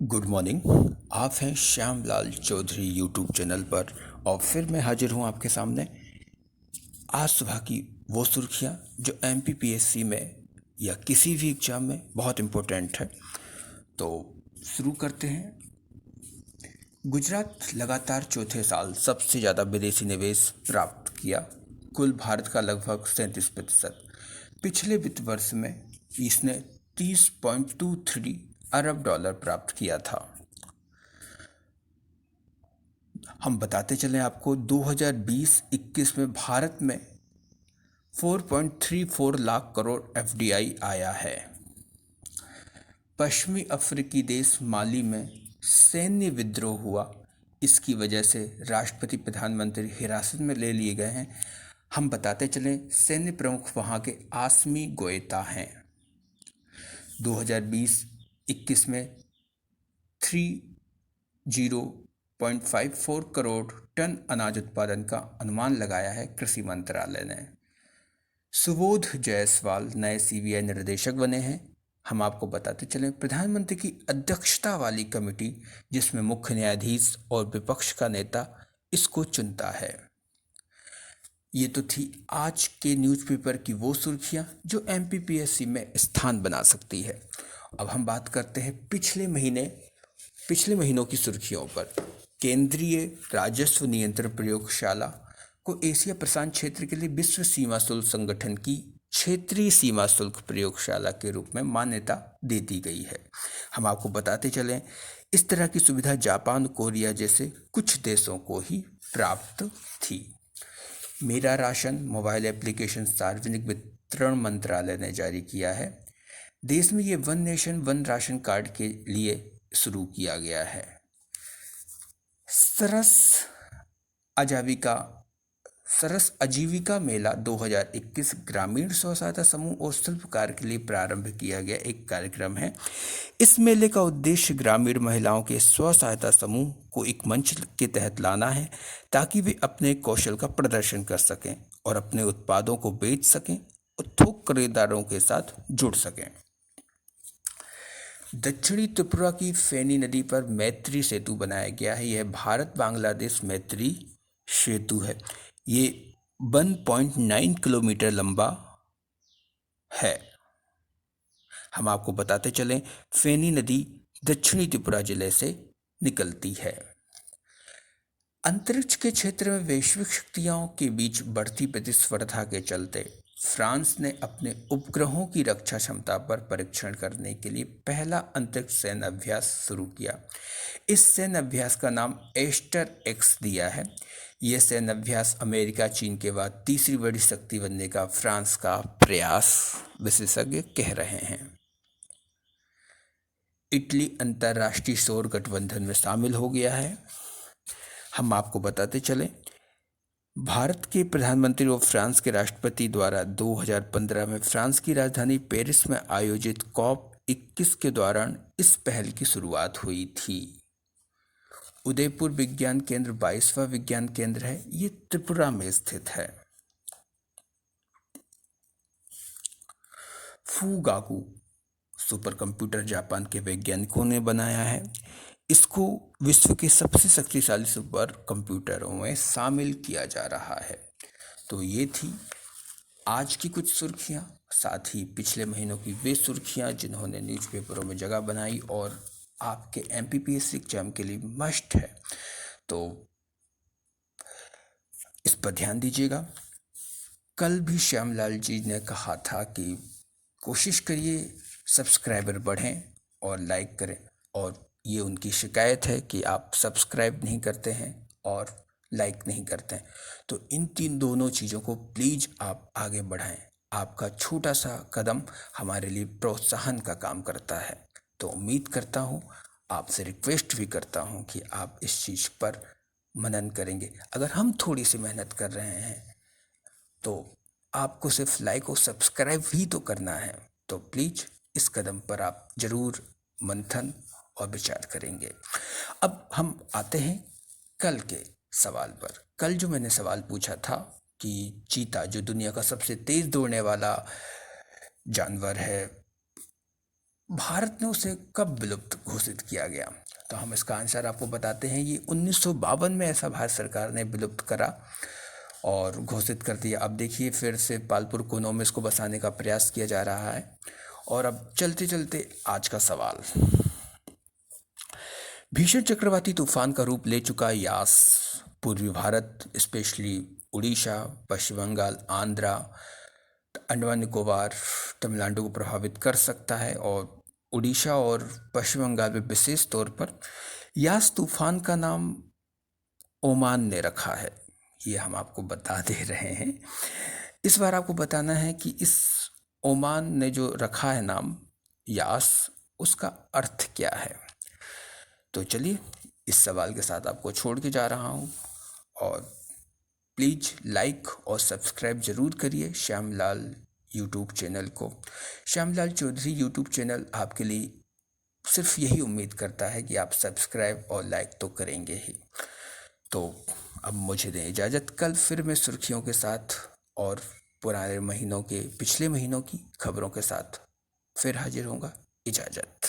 Good morning. आप हैं Shyamlal Chaudhary YouTube channel पर और फिर मैं हाजिर हूं आपके सामने आज सुबह की वो सुर्खियां जो एमपीपीएससी में या किसी भी एग्जाम में बहुत इम्पोर्टेंट है। तो शुरू करते हैं। गुजरात लगातार चौथे साल सबसे ज़्यादा विदेशी निवेश प्राप्त किया, कुल भारत का लगभग 37%। पिछले वित्त वर्ष में इसने 30.23 अरब डॉलर प्राप्त किया था। हम बताते चलें आपको 2020-21 में भारत में 4.34 लाख करोड़ एफडीआई आया है। पश्चिमी अफ्रीकी देश माली में सैन्य विद्रोह हुआ, इसकी वजह से राष्ट्रपति प्रधानमंत्री हिरासत में ले लिए गए हैं। हम बताते चलें सैन्य प्रमुख वहाँ के आसमी गोएता हैं। 2020-21 में 30.54 करोड़ टन अनाज उत्पादन का अनुमान लगाया है कृषि मंत्रालय ने। सुबोध जायसवाल नए सीबीआई निर्देशक बने हैं। हम आपको बताते चलें प्रधानमंत्री की अध्यक्षता वाली कमेटी, जिसमें मुख्य न्यायाधीश और विपक्ष का नेता इसको चुनता है। ये तो थी आज के न्यूज़पेपर की वो सुर्खियां जो एमपीपीएससी में स्थान बना सकती है। अब हम बात करते हैं पिछले महीनों की सुर्खियों पर। केंद्रीय राजस्व नियंत्रण प्रयोगशाला को एशिया प्रशांत क्षेत्र के लिए विश्व सीमा शुल्क संगठन की क्षेत्रीय सीमा शुल्क प्रयोगशाला के रूप में मान्यता दे दी गई है। हम आपको बताते चलें इस तरह की सुविधा जापान, कोरिया जैसे कुछ देशों को ही प्राप्त थी। मेरा राशन मोबाइल एप्लीकेशन सार्वजनिक वितरण मंत्रालय ने जारी किया है। देश में ये one nation one ration card के लिए शुरू किया गया है। सरस आजीविका मेला 2021 ग्रामीण स्व सहायता समूह और शिल्पकार के लिए प्रारंभ किया गया एक कार्यक्रम है। इस मेले का उद्देश्य ग्रामीण महिलाओं के स्व सहायता समूह को एक मंच के तहत लाना है, ताकि वे अपने कौशल का प्रदर्शन कर सकें और अपने उत्पादों को बेच सकें और थोक खरीदारों के साथ जुड़ सकें। दक्षिणी त्रिपुरा की फेनी नदी पर मैत्री सेतु बनाया गया है। यह भारत बांग्लादेश मैत्री सेतु है। ये 1.9 किलोमीटर लंबा है। हम आपको बताते चलें फेनी नदी दक्षिणी त्रिपुरा जिले से निकलती है। अंतरिक्ष के क्षेत्र में वैश्विक शक्तियों के बीच बढ़ती प्रतिस्पर्धा के चलते फ्रांस ने अपने उपग्रहों की रक्षा क्षमता पर परीक्षण करने के लिए पहला अंतरिक्ष सैन्य अभ्यास शुरू किया। इस सैन्य अभ्यास का नाम एस्टर एक्स दिया है। यह सैन्य अभ्यास अमेरिका चीन के बाद तीसरी बड़ी शक्ति बनने का फ्रांस का प्रयास विशेषज्ञ कह रहे हैं। इटली अंतर्राष्ट्रीय सौर गठबंधन में शामिल हो गया है। हम आपको बताते चलें भारत के प्रधानमंत्री और फ्रांस के राष्ट्रपति द्वारा 2015 में फ्रांस की राजधानी पेरिस में आयोजित COP21 के दौरान इस पहल की शुरुआत हुई थी। उदयपुर विज्ञान केंद्र 22वां विज्ञान केंद्र है। ये त्रिपुरा में स्थित है। फूगाकू सुपर कंप्यूटर जापान के वैज्ञानिकों ने बनाया है। इसको विश्व के सबसे शक्तिशाली सुपर कंप्यूटरों में शामिल किया जा रहा है। तो ये थी आज की कुछ सुर्खियां, साथ ही पिछले महीनों की वे सुर्खियां जिन्होंने न्यूज़पेपरों में जगह बनाई और आपके एमपीपीएससी एग्जाम के लिए मस्ट है। तो इस पर ध्यान दीजिएगा। कल भी श्यामलाल जी ने कहा था कि कोशिश करिए सब्सक्राइबर बढ़ें और लाइक करें, और ये उनकी शिकायत है कि आप सब्सक्राइब नहीं करते हैं और लाइक नहीं करते हैं। तो इन दोनों चीज़ों को प्लीज़ आप आगे बढ़ाएं। आपका छोटा सा कदम हमारे लिए प्रोत्साहन का काम करता है। तो उम्मीद करता हूँ, आपसे रिक्वेस्ट भी करता हूँ कि आप इस चीज़ पर मनन करेंगे। अगर हम थोड़ी सी मेहनत कर रहे हैं तो आपको सिर्फ लाइक और सब्सक्राइब ही तो करना है। तो प्लीज़ इस कदम पर आप ज़रूर मंथन और विचार करेंगे। अब हम आते हैं कल के सवाल पर। कल जो मैंने सवाल पूछा था कि चीता जो दुनिया का सबसे तेज़ दौड़ने वाला जानवर है, भारत ने उसे कब विलुप्त घोषित किया गया? तो हम इसका आंसर आपको बताते हैं। ये 1952 में ऐसा भारत सरकार ने विलुप्त करा और घोषित कर दिया। अब देखिए फिर से पालपुर कोनों में इसको बसाने का प्रयास किया जा रहा है। और अब चलते चलते आज का सवाल, भीषण चक्रवाती तूफान का रूप ले चुका यास पूर्वी भारत, स्पेशली उड़ीसा, पश्चिम बंगाल, आंध्रा, अंडमान निकोबार, तमिलनाडु को प्रभावित कर सकता है। और उड़ीसा और पश्चिम बंगाल में विशेष तौर पर यास तूफान का नाम ओमान ने रखा है। ये हम आपको बता दे रहे हैं। इस बार आपको बताना है कि इस ओमान ने जो रखा है नाम यास, उसका अर्थ क्या है। तो चलिए इस सवाल के साथ आपको छोड़ के जा रहा हूँ। और प्लीज़ लाइक और सब्सक्राइब ज़रूर करिए श्यामलाल यूट्यूब चैनल को। श्यामलाल चौधरी यूट्यूब चैनल आपके लिए सिर्फ यही उम्मीद करता है कि आप सब्सक्राइब और लाइक तो करेंगे ही। तो अब मुझे दें इजाज़त। कल फिर मैं सुर्खियों के साथ और पुराने महीनों के, पिछले महीनों की खबरों के साथ फिर हाजिर होऊंगा। इजाज़त।